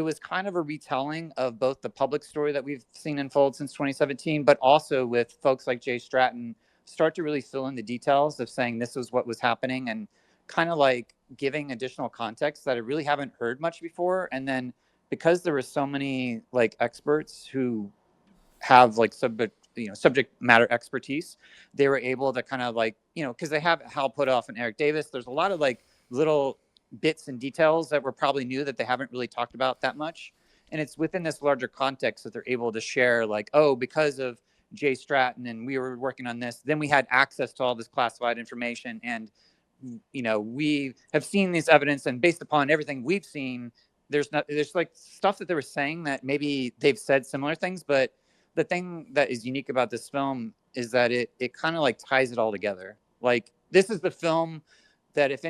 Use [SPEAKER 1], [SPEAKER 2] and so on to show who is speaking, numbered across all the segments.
[SPEAKER 1] it was kind of a retelling of both the public story that we've seen unfold since 2017, but also with folks like Jay Stratton start to really fill in the details of saying this was what was happening and kind of like giving additional context that I really haven't heard much before. And then because there were so many like experts who have like subject matter expertise, they were able to kind of like, because they have Hal Puthoff and Eric Davis, there's a lot of like little bits and details that were probably new that they haven't really talked about that much. And it's within this larger context that they're able to share like, oh, because of Jay Stratton and we were working on this, then we had access to all this classified information. And, we have seen this evidence, and based upon everything we've seen, there's like stuff that they were saying that maybe they've said similar things, but the thing that is unique about this film is that it kind of like ties it all together. Like, this is the film that if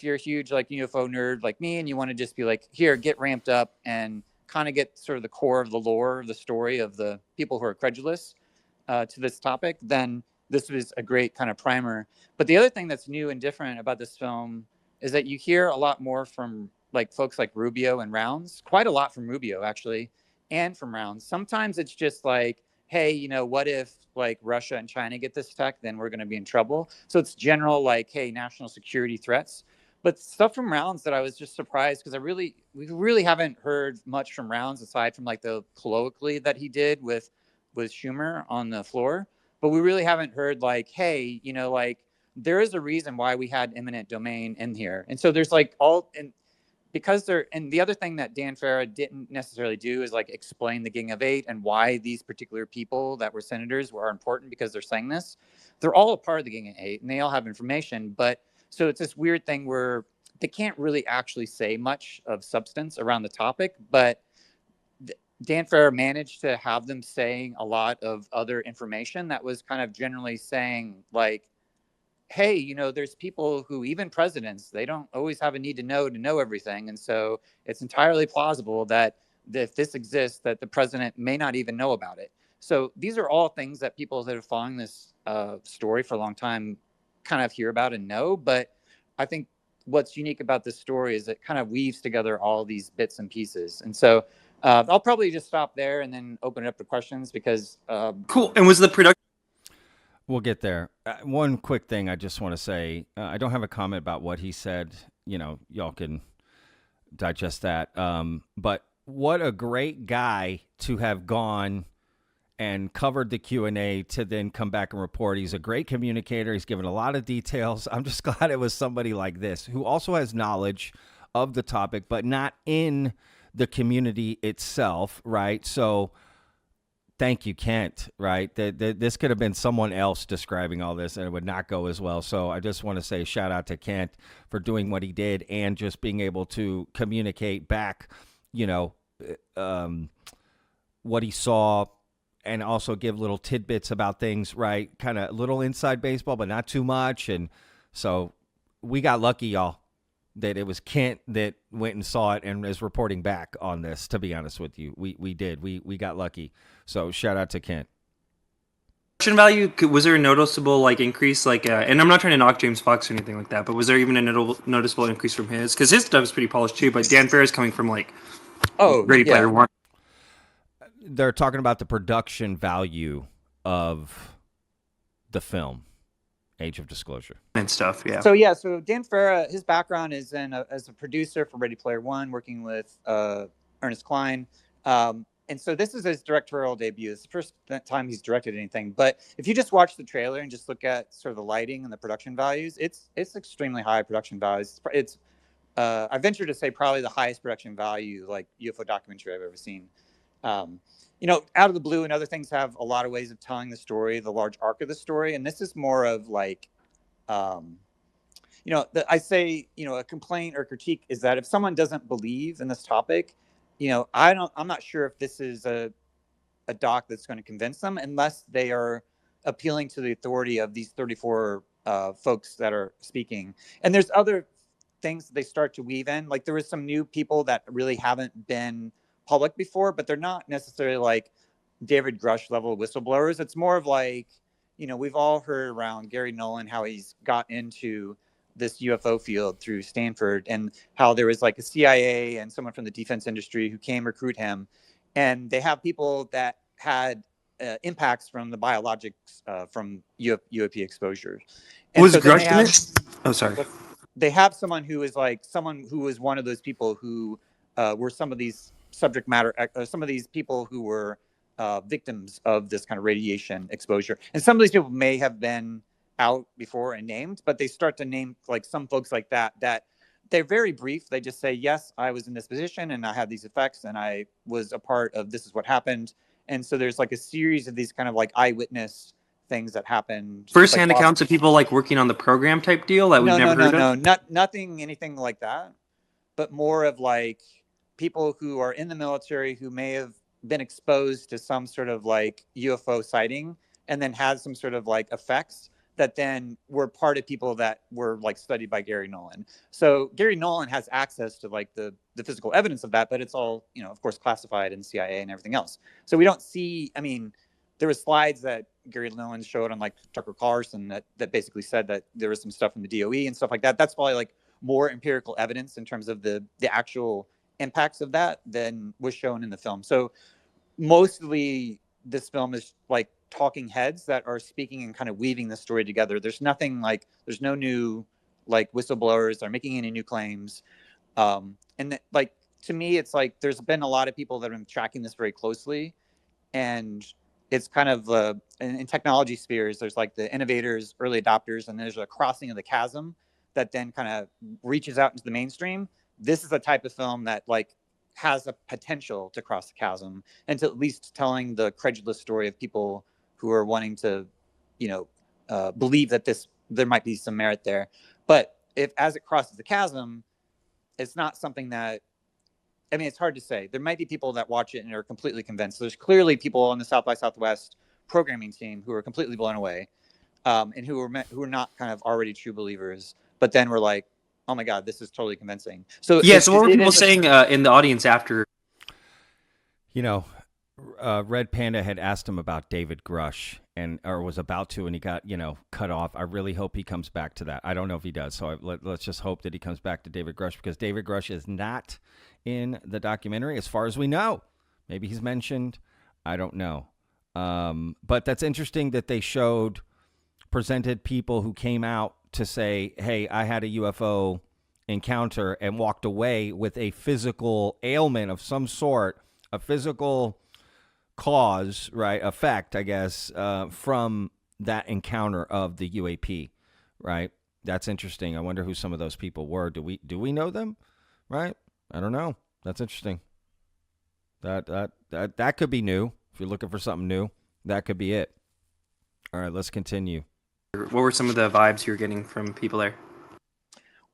[SPEAKER 1] you're a huge like UFO nerd like me and you want to just be like, here, get ramped up and kind of get sort of the core of the lore of the story of the people who are credulous to this topic, then this was a great kind of primer. But the other thing that's new and different about this film is that you hear a lot more from like folks like Rubio and Rounds, quite a lot from Rubio actually, and from Rounds. Sometimes it's just like, hey, what if like Russia and China get this tech, then we're going to be in trouble. So it's general like, hey, national security threats. But stuff from Rounds that I was just surprised, because we really haven't heard much from Rounds aside from like the colloquy that he did with Schumer on the floor. But we really haven't heard like, hey, like there is a reason why we had eminent domain in here. And so there's like and the other thing that Dan Farah didn't necessarily do is like explain the Gang of Eight and why these particular people that were senators were important because they're saying this. They're all a part of the Gang of Eight and they all have information. But so it's this weird thing where they can't really actually say much of substance around the topic, but Dan Farah managed to have them saying a lot of other information that was kind of generally saying like, hey, there's people who, even presidents, they don't always have a need to know everything. And so it's entirely plausible that if this exists, that the president may not even know about it. So these are all things that people that are following this story for a long time kind of hear about and know. But I think what's unique about this story is it kind of weaves together all these bits and pieces. And so I'll probably just stop there and then open it up to questions because...
[SPEAKER 2] Cool. And was the production...
[SPEAKER 3] We'll get there. One quick thing I just want to say. I don't have a comment about what he said. Y'all can digest that. But what a great guy to have gone and covered the Q&A to then come back and report. He's a great communicator. He's given a lot of details. I'm just glad it was somebody like this who also has knowledge of the topic, but not in the community itself, right? So thank you, Kent, right? This could have been someone else describing all this and it would not go as well. So I just want to say shout out to Kent for doing what he did and just being able to communicate back, what he saw and also give little tidbits about things, right? Kind of little inside baseball, but not too much. And so we got lucky, y'all, that it was Kent that went and saw it and is reporting back on this, to be honest with you. We did. We got lucky. So shout out to Kent.
[SPEAKER 2] Production value, was there a noticeable increase? And I'm not trying to knock James Fox or anything like that, but was there even a noticeable increase from his? Because his stuff is pretty polished too, but Dan Farah is coming from Ready Player One.
[SPEAKER 3] They're talking about the production value of the film. Age of Disclosure
[SPEAKER 2] and stuff. Yeah.
[SPEAKER 1] So Dan Farah, his background is as a producer for Ready Player One, working with Ernest Cline, and so this is his directorial debut. It's the first time he's directed anything. But if you just watch the trailer and just look at sort of the lighting and the production values, it's extremely high production values. It's I venture to say probably the highest production value UFO documentary I've ever seen. Out of the Blue and other things have a lot of ways of telling the story, the large arc of the story. And this is more of I say, a complaint or critique is that if someone doesn't believe in this topic, I'm not sure if this is a doc that's going to convince them unless they are appealing to the authority of these 34 folks that are speaking. And there's other things that they start to weave in. There was some new people that really haven't been public before, but they're not necessarily like David Grusch level whistleblowers. It's more of we've all heard around Gary Nolan how he's got into this UFO field through Stanford, and how there was like a CIA and someone from the defense industry who came recruit him, and they have people that had impacts from the biologics from UAP exposure. And
[SPEAKER 2] Was
[SPEAKER 1] so then
[SPEAKER 2] Grusch in it? Oh, sorry.
[SPEAKER 1] They have someone who is one of those people who were some of these subject matter, some of these people who were victims of this kind of radiation exposure. And some of these people may have been out before and named, but they start to name like some folks like that they're very brief. They just say, yes, I was in this position and I had these effects and I was a part of, this is what happened. And so there's like a series of these kind of like eyewitness things that happened.
[SPEAKER 2] First-hand
[SPEAKER 1] like
[SPEAKER 2] accounts of people like working on the program type deal that we've never heard of?
[SPEAKER 1] No, nothing, anything like that, but more of like people who are in the military who may have been exposed to some sort of like UFO sighting and then had some sort of like effects that then were part of people that were like studied by Gary Nolan. So Gary Nolan has access to like the physical evidence of that, but it's all, of course, classified in CIA and everything else. So we don't see, there were slides that Gary Nolan showed on like Tucker Carlson that basically said that there was some stuff from the DOE and stuff like that. That's probably like more empirical evidence in terms of the actual impacts of that than was shown in the film. So mostly this film is like talking heads that are speaking and kind of weaving the story together. There's nothing like, there's no new like whistleblowers are making any new claims. Like, to me, it's like, there's been a lot of people that have been tracking this very closely. And it's kind of in technology spheres, there's like the innovators, early adopters, and there's a crossing of the chasm that then kind of reaches out into the mainstream. This is a type of film that like has a potential to cross the chasm and to at least telling the credulous story of people who are wanting to, believe that there might be some merit there. But as it crosses the chasm, it's not something that, it's hard to say. There might be people that watch it and are completely convinced. There's clearly people on the South by Southwest programming team who are completely blown away, and who are not kind of already true believers, but then we're like, oh my God, this is totally convincing. So
[SPEAKER 2] yeah. So what were people saying in the audience after?
[SPEAKER 3] Red Panda had asked him about David Grusch or was about to, and he got, cut off. I really hope he comes back to that. I don't know if he does. So let's just hope that he comes back to David Grusch, because David Grusch is not in the documentary as far as we know. Maybe he's mentioned. I don't know. But that's interesting that they presented people who came out to say, hey, I had a UFO encounter and walked away with a physical ailment of some sort, a physical cause, right, effect, I guess, from that encounter of the UAP, right? That's interesting. I wonder who some of those people were. Do we know them, right? I don't know. That's interesting. That could be new. If you're looking for something new, that could be it. All right, let's continue.
[SPEAKER 2] What were some of the vibes you were getting from people there?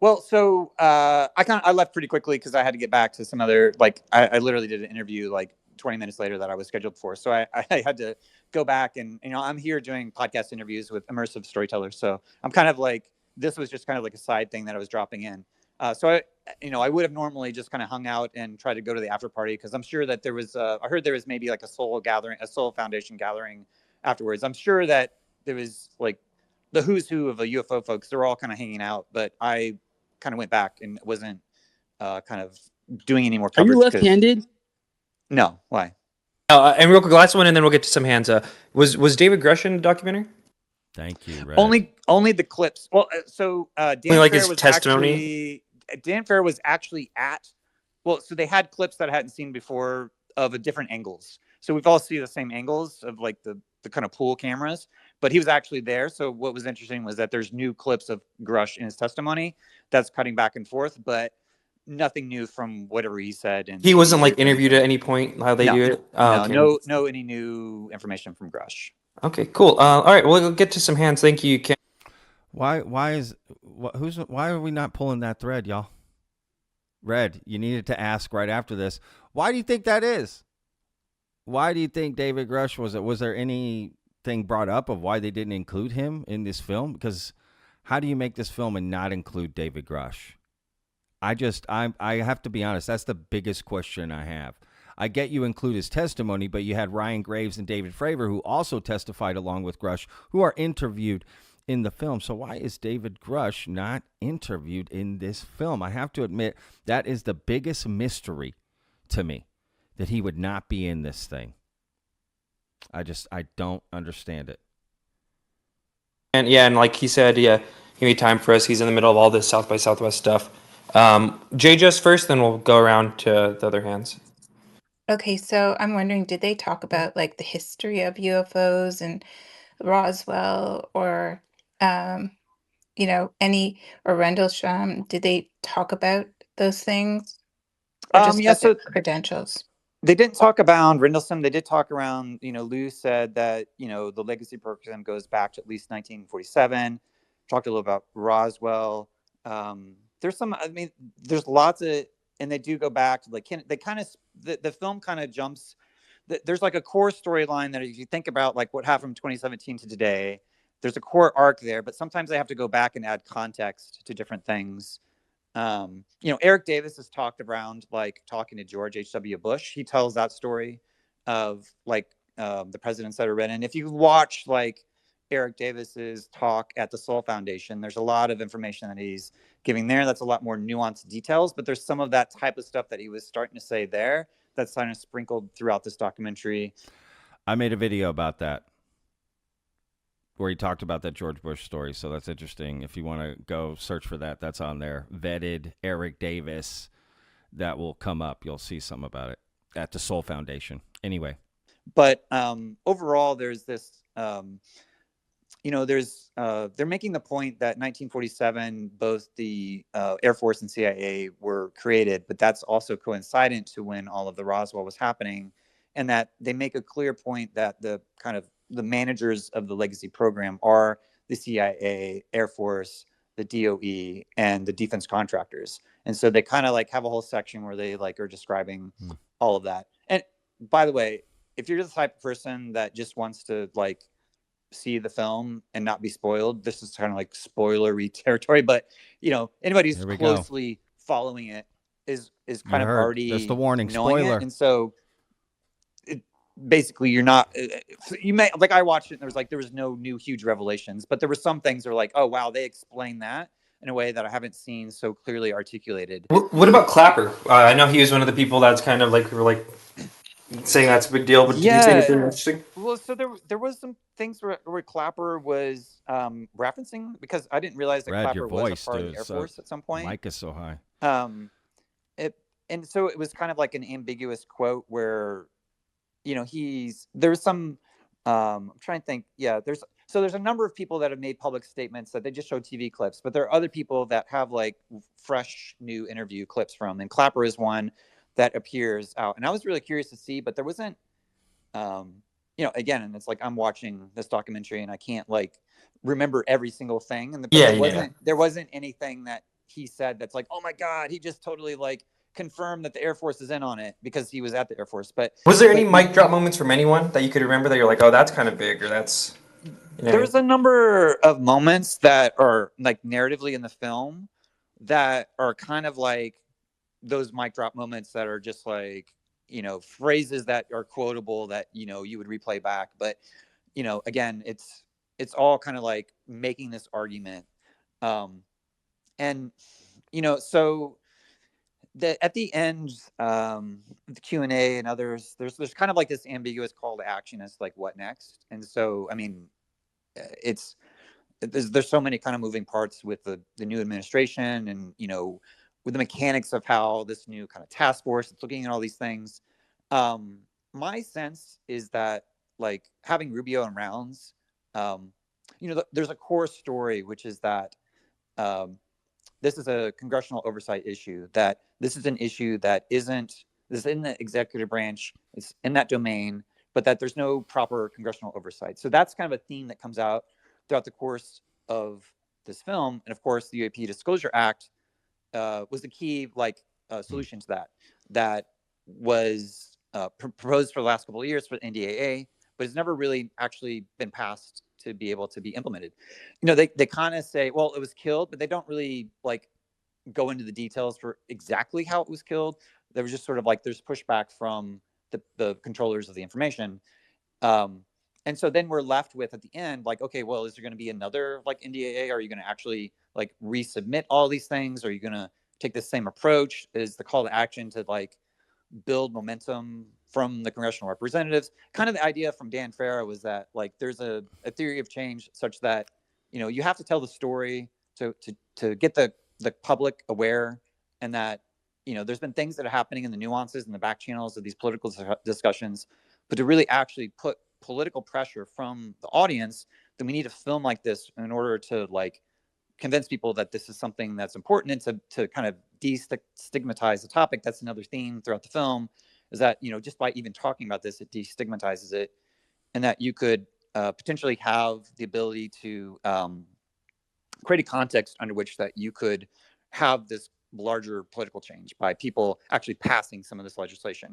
[SPEAKER 1] Well, so I left pretty quickly because I had to get back to some other, like, I literally did an interview like 20 minutes later that I was scheduled for. So I had to go back and, I'm here doing podcast interviews with immersive storytellers. So I'm kind of like, this was just kind of like a side thing that I was dropping in. So I would have normally just kind of hung out and tried to go to the after party, because I'm sure that there was, I heard there was maybe like a Soul Foundation gathering afterwards. I'm sure that there was like the who's who of the UFO folks. They're all kind of hanging out, but I kind of went back and wasn't kind of doing any more coverage.
[SPEAKER 4] Are you left-handed?
[SPEAKER 1] No. Why?
[SPEAKER 2] And real quick, last one, and then we'll get to some hands. Was David Grusch in the documentary?
[SPEAKER 3] Thank you, Red.
[SPEAKER 1] Only the clips. Well, so Dan
[SPEAKER 2] like
[SPEAKER 1] Fair
[SPEAKER 2] his
[SPEAKER 1] was
[SPEAKER 2] testimony.
[SPEAKER 1] Dan Fair was actually at. Well, so they had clips that I hadn't seen before of different angles. So we've all seen the same angles of like the kind of pool cameras, but he was actually there. So what was interesting was that there's new clips of Grusch in his testimony that's cutting back and forth, but nothing new from whatever he said. And
[SPEAKER 2] he wasn't like interviewed at any point. How they do it?
[SPEAKER 1] No, any new information from Grusch.
[SPEAKER 2] Okay, cool. All right, we'll get to some hands. Thank you, Ken.
[SPEAKER 3] Why are we not pulling that thread, y'all? Red, you needed to ask right after this. Why do you think that is? Why do you think David Grusch was there anything brought up of why they didn't include him in this film? Because how do you make this film and not include David Grusch? I have to be honest, that's the biggest question I have. I get you include his testimony, but you had Ryan Graves and David Fravor, who also testified along with Grusch, who are interviewed in the film. So why is David Grusch not interviewed in this film? I have to admit, that is the biggest mystery to me, that he would not be in this thing. I don't understand it.
[SPEAKER 2] And yeah, and like he said, yeah, he made time for us. He's in the middle of all this South by Southwest stuff. Jay, just first, then we'll go around to the other hands.
[SPEAKER 4] Okay, so I'm wondering, did they talk about like the history of UFOs and Roswell or um, any or Rendlesham? Did they talk about those things or just
[SPEAKER 1] Yeah,
[SPEAKER 4] about the
[SPEAKER 1] so
[SPEAKER 4] credentials?
[SPEAKER 1] they didn't talk about Rendlesham. They did talk around, Lou said that, the legacy program goes back to at least 1947. Talked a little about Roswell. There's some, I mean, there's lots of, and they do go back to like, they kind of, the film kind of jumps. There's like a core storyline that if you think about like what happened from 2017 to today, there's a core arc there, but sometimes they have to go back and add context to different things. Eric Davis has talked around like talking to George H.W. Bush. He tells that story of like the presidents that are in. And if you watch like Eric Davis's talk at the Soul Foundation, there's a lot of information that he's giving there. That's a lot more nuanced details, but there's some of that type of stuff that he was starting to say there that's kind of sprinkled throughout this documentary.
[SPEAKER 3] I made a video about that where he talked about that George Bush story. So that's interesting. If you want to go search for that, that's on there. Vetted Eric Davis. That will come up. You'll see some about it at the Soul Foundation. Anyway.
[SPEAKER 1] But overall, there's this, they're making the point that 1947, both the Air Force and CIA were created, but that's also coincident to when all of the Roswell was happening. And that they make a clear point that the kind of the managers of the legacy program are the CIA, Air Force, the DOE, and the defense contractors. And so they kind of like have a whole section where they like are describing all of that. And by the way, if you're the type of person that just wants to like see the film and not be spoiled, this is kind of like spoilery territory. But anybody who's closely following it is kind of already
[SPEAKER 3] that's the warning,
[SPEAKER 1] knowing
[SPEAKER 3] spoiler.
[SPEAKER 1] it. And so basically you're not, you may like, I watched it and there was no new huge revelations, but there were some things that were like, oh wow, they explained that in a way that I haven't seen so clearly articulated.
[SPEAKER 2] What about Clapper? I know he was one of the people that's kind of like, we were like saying that's a big deal, but did he say anything interesting?
[SPEAKER 1] Well, so there was some things where Clapper was referencing, because I didn't realize that Clapper was a part of the Air Force at some point.
[SPEAKER 3] Mic is so high.
[SPEAKER 1] And so it was kind of like an ambiguous quote where, there's some, I'm trying to think. Yeah, there's a number of people that have made public statements that they just show TV clips, but there are other people that have like fresh new interview clips from, and Clapper is one that appears out. And I was really curious to see, but there wasn't, again, and it's like I'm watching this documentary and I can't like remember every single thing. And there wasn't anything that he said that's like, oh my God, he just totally like confirmed that the Air Force is in on it, because he was at the Air Force. But
[SPEAKER 2] was there any mic drop moments from anyone that you could remember that you're like, oh, that's kind of big, or that's,
[SPEAKER 1] There's a number of moments that are like narratively in the film that are kind of like those mic drop moments that are just like, phrases that are quotable that, you would replay back. But, again, it's all kind of like making this argument. And, so at the end, the Q&A and others, there's kind of like this ambiguous call to action as like what next. And so, I mean, there's so many kind of moving parts with the new administration, and with the mechanics of how this new kind of task force is looking at all these things. My sense is that like having Rubio and Rounds, there's a core story, which is that this is a congressional oversight issue, that this is an issue that this is in the executive branch, it's in that domain, but that there's no proper congressional oversight. So that's kind of a theme that comes out throughout the course of this film. And of course, the UAP Disclosure Act was the key solution to that. That was proposed for the last couple of years for the NDAA, but it's never really actually been passed to be able to be implemented. They kind of say, well, it was killed, but they don't really like go into the details for exactly how it was killed. There was just sort of like there's pushback from the controllers of the information. And so then we're left with at the end, like, okay, well, is there going to be another like NDAA? Are you going to actually like resubmit all these things? Are you going to take the same approach? Is the call to action to like build momentum from the congressional representatives? Kind of the idea from Dan Farah was that like there's a theory of change such that, you know, you have to tell the story to get the public aware, and that, you know, there's been things that are happening in the nuances and the back channels of these political discussions, but to really actually put political pressure from the audience, then we need to film like this in order to like convince people that this is something that's important, and to kind of destigmatize the topic. That's another theme throughout the film, is that, you know, just by even talking about this, it destigmatizes it, and that you could potentially have the ability to create a context under which that you could have this larger political change by people actually passing some of this legislation.